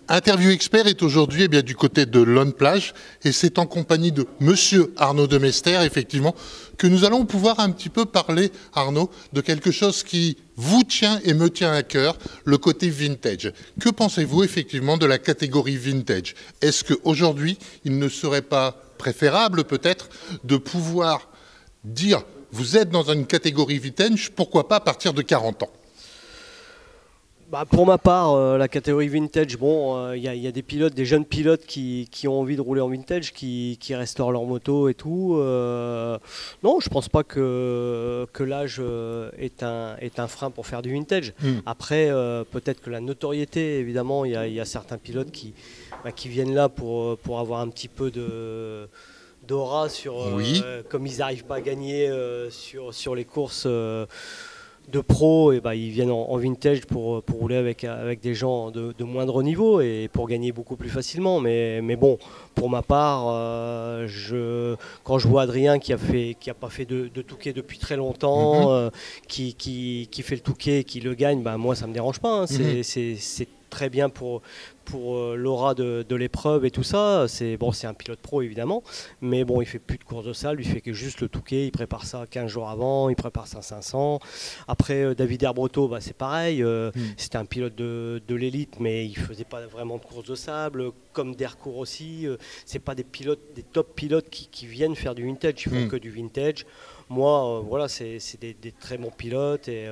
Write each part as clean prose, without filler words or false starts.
Interview Expert est aujourd'hui du côté de Lonne Plage et c'est en compagnie de Monsieur Arnaud Demester, effectivement, que nous allons pouvoir un petit peu parler, Arnaud, de quelque chose qui vous tient et me tient à cœur, le côté vintage. Que pensez-vous effectivement de la catégorie vintage? Est-ce qu'aujourd'hui, il ne serait pas préférable peut-être de pouvoir dire vous êtes dans une catégorie vintage, pourquoi pas à partir de 40 ans? Pour ma part, la catégorie vintage, bon, y a des pilotes, des jeunes pilotes qui ont envie de rouler en vintage, qui restaurent leur moto et tout. Non, je pense pas que l'âge est un frein pour faire du vintage. Après, peut-être que la notoriété, évidemment, il y a certains pilotes qui viennent là pour avoir un petit peu d'aura sur, Oui. comme ils n'arrivent pas à gagner sur les courses de pro, et ils viennent en vintage pour rouler avec des gens de moindre niveau et pour gagner beaucoup plus facilement. Mais bon, pour ma part, quand je vois Adrien qui a pas fait de Touquet depuis très longtemps, qui fait le Touquet et qui le gagne, moi ça me dérange pas. C'est très bien pour l'aura de l'épreuve et tout ça. C'est un pilote pro évidemment, mais bon, il fait plus de course de salle, il fait que juste le Touquet, il prépare ça 15 jours avant, il prépare ça 500. Après, David Herbreto, c'est pareil, c'était un pilote de l'élite, mais il faisait pas vraiment de course de sable, comme Dercourt aussi. C'est pas des top pilotes qui viennent faire du vintage, ils font que du vintage. Moi, voilà, c'est des très bons pilotes et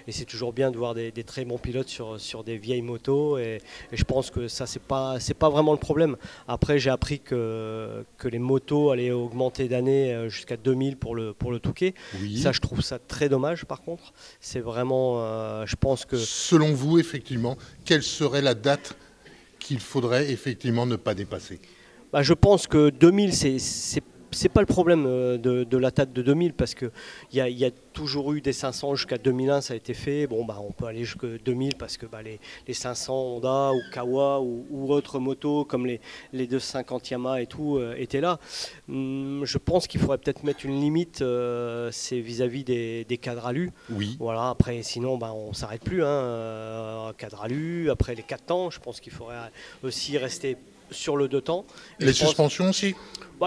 c'est toujours bien de voir des très bons pilotes sur des vieilles motos et je pense que ça, c'est pas vraiment le problème. Après, j'ai appris que les motos allaient augmenter d'année jusqu'à 2000 pour le Touquet. Oui. Ça, je trouve ça très dommage par contre. C'est vraiment, je pense que... Selon vous, effectivement, quelle serait la date qu'il faudrait effectivement ne pas dépasser? Je pense que 2000, c'est pas le problème de la date de 2000 parce qu'il y a toujours eu des 500 jusqu'à 2001, ça a été fait. Bon, on peut aller jusqu'à 2000 parce que les 500 Honda ou Kawa ou autres motos comme les 250 Yamaha et tout étaient là. Je pense qu'il faudrait peut-être mettre une limite, c'est vis-à-vis des cadres alus. Oui. Voilà, après, sinon, on ne s'arrête plus. Cadre alu, après les 4 temps, je pense qu'il faudrait aussi rester sur le 2 temps. Et les suspensions aussi?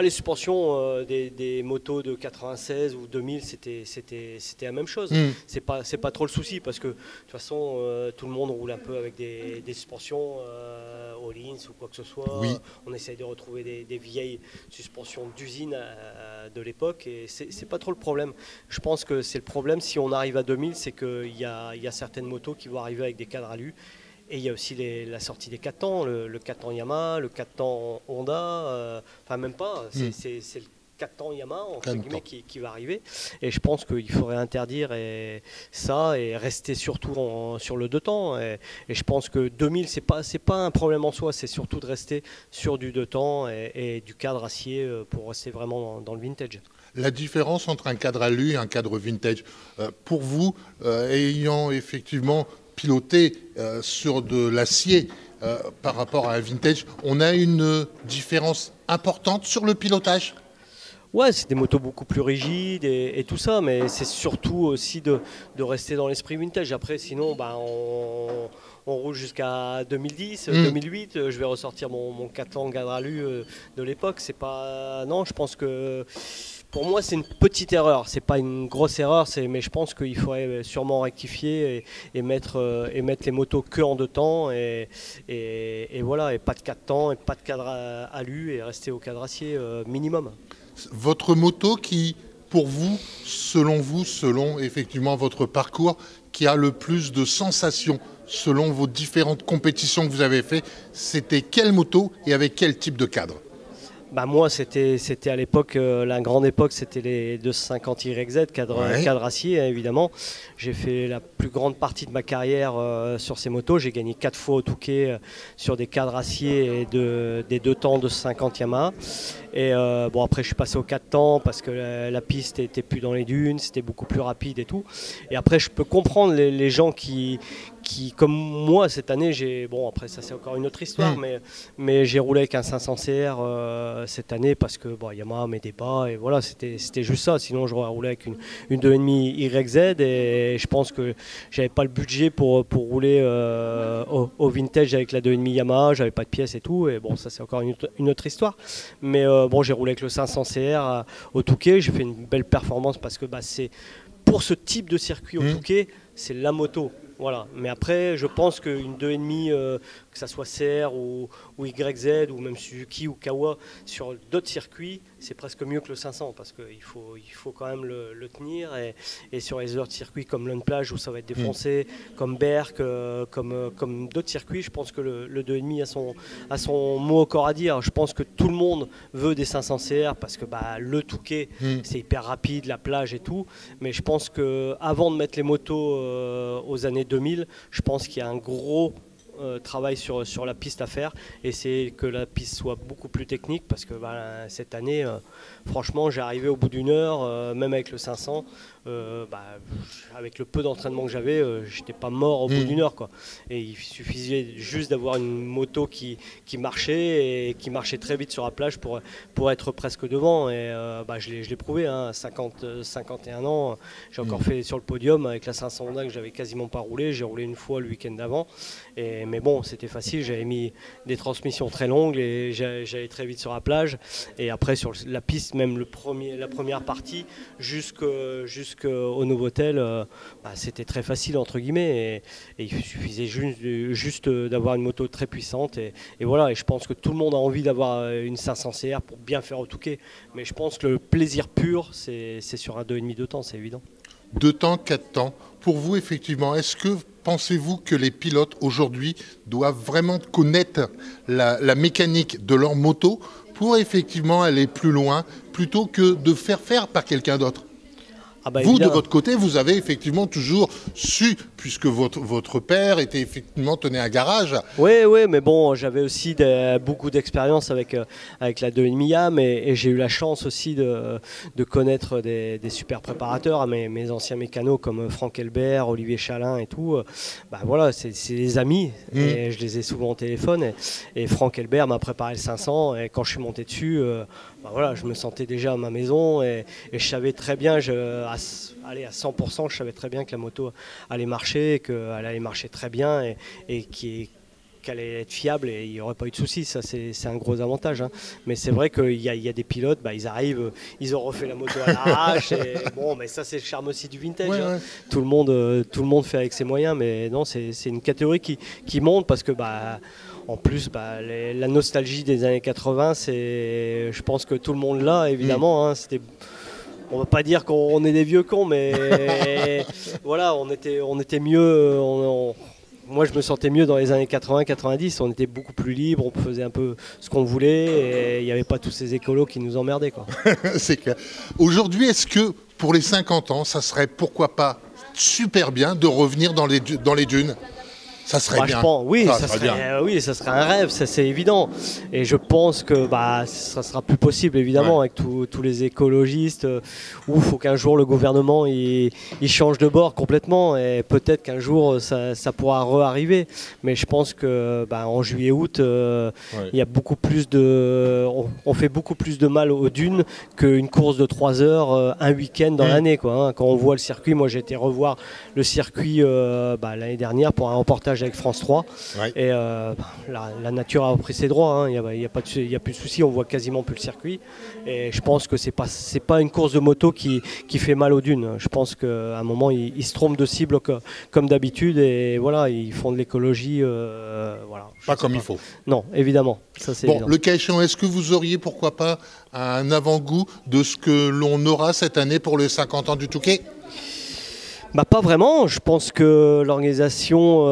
Les suspensions des motos de 96 ou 2000, c'était la même chose. C'est pas trop le souci parce que de toute façon, tout le monde roule un peu avec des suspensions Öhlins ou quoi que ce soit. Oui. On essaye de retrouver des vieilles suspensions d'usine de l'époque et c'est pas trop le problème. Je pense que c'est le problème si on arrive à 2000, c'est qu'il y a certaines motos qui vont arriver avec des cadres alus. Et il y a aussi la sortie des 4 temps, le 4 temps Yamaha, le 4 temps Honda, même pas, c'est le 4 temps Yamaha entre guillemets qui va arriver. Et je pense qu'il faudrait interdire ça et rester surtout sur le 2 temps. Et je pense que 2000, c'est pas un problème en soi, c'est surtout de rester sur du 2 temps et du cadre acier pour rester vraiment dans le vintage. La différence entre un cadre alu et un cadre vintage, pour vous, ayant effectivement piloté sur de l'acier par rapport à un vintage, on a une différence importante sur le pilotage? Ouais, c'est des motos beaucoup plus rigides et tout ça, mais c'est surtout aussi de rester dans l'esprit vintage. Après, sinon, on roule jusqu'à 2010, 2008. Je vais ressortir mon 4 ans cadre alu de l'époque. C'est pas... Non, je pense que... Pour moi, c'est une petite erreur. C'est pas une grosse erreur, mais je pense qu'il faudrait sûrement rectifier et mettre les motos que en 2 temps et voilà, et pas de 4 temps et pas de cadre alu et rester au cadre acier minimum. Votre moto qui, pour vous, selon effectivement votre parcours, qui a le plus de sensations, selon vos différentes compétitions que vous avez faites, c'était quelle moto et avec quel type de cadre? Moi, c'était à l'époque, la grande époque, c'était les 250 YZ, cadre acier, évidemment. J'ai fait la plus grande partie de ma carrière sur ces motos. J'ai gagné 4 fois au Touquet sur des cadres acier et des 2 temps de 50 Yamaha. Et après, je suis passé aux 4 temps parce que la piste n'était plus dans les dunes, c'était beaucoup plus rapide et tout. Et après, je peux comprendre les gens qui comme moi cette année, bon après ça c'est encore une autre histoire, mais j'ai roulé avec un 500 CR cette année parce que bon, Yamaha met des bas et voilà, c'était juste ça. Sinon j'aurais roulé avec une 2,5 YZ et je pense que j'avais pas le budget pour rouler au vintage avec la 2,5 Yamaha, j'avais pas de pièces et tout, et bon ça c'est encore une autre histoire. Mais bon, j'ai roulé avec le 500 CR au Touquet, j'ai fait une belle performance parce que c'est pour ce type de circuit au Touquet, c'est la moto. Voilà. Mais après, je pense qu'une 2,5, que ça soit CR ou YZ ou même Suzuki ou Kawa, sur d'autres circuits, c'est presque mieux que le 500 parce qu'il faut quand même le tenir. Et sur les autres circuits comme Lone Plage où ça va être défoncé, comme Berck, comme d'autres circuits, je pense que le 2,5 a son mot au corps à dire. Je pense que tout le monde veut des 500 CR parce que le Touquet, c'est hyper rapide, la plage et tout. Mais je pense qu'avant de mettre les motos aux années 2000, je pense qu'il y a un gros travail sur la piste à faire et c'est que la piste soit beaucoup plus technique parce que cette année franchement j'ai arrivé au bout d'une heure même avec le 500 avec le peu d'entraînement que j'avais j'étais pas mort au bout d'une heure quoi. Et il suffisait juste d'avoir une moto qui marchait et qui marchait très vite sur la plage pour être presque devant et je l'ai prouvé à 51 ans j'ai encore fait sur le podium avec la 500 Honda que j'avais quasiment pas roulé, j'ai roulé une fois le week-end d'avant mais bon c'était facile, j'avais mis des transmissions très longues et j'allais très vite sur la plage et après sur la piste même la première partie jusqu'au Novotel c'était très facile entre guillemets et il suffisait juste d'avoir une moto très puissante et voilà et je pense que tout le monde a envie d'avoir une 500 CR pour bien faire au Touquet mais je pense que le plaisir pur c'est sur un 2,5 2 temps, c'est évident. 2 temps, 4 temps. Pour vous, effectivement, est-ce que pensez-vous que les pilotes aujourd'hui doivent vraiment connaître la mécanique de leur moto pour effectivement aller plus loin plutôt que de faire par quelqu'un d'autre? Vous, évidemment. De votre côté, vous avez effectivement toujours su, puisque votre père était effectivement tenait un garage. Oui, mais bon, j'avais aussi beaucoup d'expérience avec la 2,5 YAM et j'ai eu la chance aussi de connaître des super préparateurs, mes anciens mécanos comme Franck Elbert, Olivier Chalin et tout. Voilà, c'est des amis et je les ai souvent au téléphone. Et Franck Elbert m'a préparé le 500 et quand je suis monté dessus, voilà, je me sentais déjà à ma maison et je savais très bien, à 100%, je savais très bien que la moto allait marcher, qu'elle allait marcher très bien et qu'elle allait être fiable et il n'y aurait pas eu de soucis. Ça, c'est un gros avantage. Hein. Mais c'est vrai qu'il y a des pilotes, ils arrivent, ils ont refait la moto à l'arrache. Bon, mais ça, c'est le charme aussi du vintage. Ouais, hein. Ouais. Tout le monde fait avec ses moyens, mais non, c'est une catégorie qui monte parce que en plus, la nostalgie des années 80, je pense que tout le monde l'a, évidemment. Hein, on ne va pas dire qu'on est des vieux cons, mais voilà, on était mieux. Moi, je me sentais mieux dans les années 80-90. On était beaucoup plus libre, on faisait un peu ce qu'on voulait et il n'y avait pas tous ces écolos qui nous emmerdaient, quoi. C'est clair. Aujourd'hui, est-ce que pour les 50 ans, ça serait pourquoi pas super bien de revenir dans les dunes? Ça serait bien. Ça serait un rêve, ça c'est évident. Et je pense que ça sera plus possible évidemment avec tous les écologistes. Où il faut qu'un jour le gouvernement il change de bord complètement et peut-être qu'un jour ça pourra re-arriver. Mais je pense que en juillet-août, il y a beaucoup plus on fait beaucoup plus de mal aux dunes qu'une course de 3 heures un week-end dans l'année, quoi. Hein. Quand on voit le circuit, moi j'ai été revoir le circuit l'année dernière pour un reportage avec France 3 et la nature a repris ses droits, hein. Il y a plus de soucis, on voit quasiment plus le circuit et je pense que c'est pas une course de moto qui fait mal aux dunes. Je pense qu'à un moment ils se trompent de cible comme d'habitude et voilà, ils font de l'écologie voilà. Pas comme il faut. Non, évidemment, ça c'est évident. Le cas échéant, est-ce que vous auriez pourquoi pas un avant-goût de ce que l'on aura cette année pour les 50 ans du Touquet? Pas vraiment, je pense que l'organisation,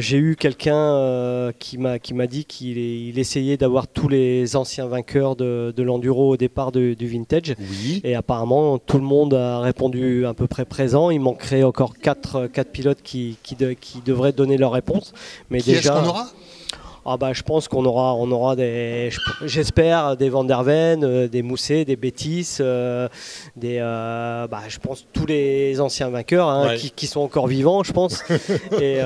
j'ai eu quelqu'un qui m'a dit qu'il essayait d'avoir tous les anciens vainqueurs de l'enduro au départ du vintage. Oui. Et apparemment tout le monde a répondu à peu près présent, il manquerait encore 4 pilotes qui devraient donner leur réponse. Mais Qui est-ce qu'on aura ? Ah bah, je pense qu'on aura j'espère, des Van der Ven, des Mousset, des Bétis, je pense tous les anciens vainqueurs hein, qui sont encore vivants, je pense, et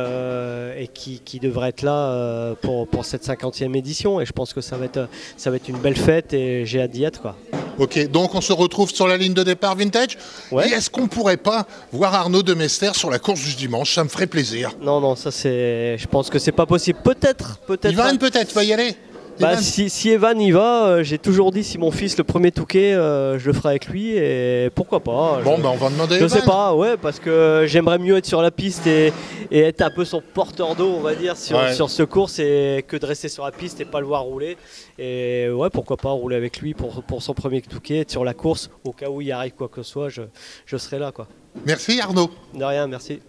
qui devraient être là pour cette 50e édition. Et je pense que ça va être une belle fête et j'ai hâte d'y être, quoi. Ok, donc on se retrouve sur la ligne de départ vintage. Et est-ce qu'on pourrait pas voir Arnaud de Mester sur la course du dimanche? Ça me ferait plaisir. Non, je pense que c'est pas possible. Peut-être. Evan peut-être va y aller. Bah, si Evan y va, j'ai toujours dit si mon fils le premier Touquet, je le ferai avec lui et pourquoi pas. Bon, on va demander. Je sais pas, parce que j'aimerais mieux être sur la piste et être un peu son porteur d'eau, on va dire, sur ce course et que de rester sur la piste et pas le voir rouler. Et pourquoi pas rouler avec lui pour son premier Touquet, être sur la course au cas où il arrive quoi que ce soit, je serai là, quoi. Merci Arnaud. De rien, merci.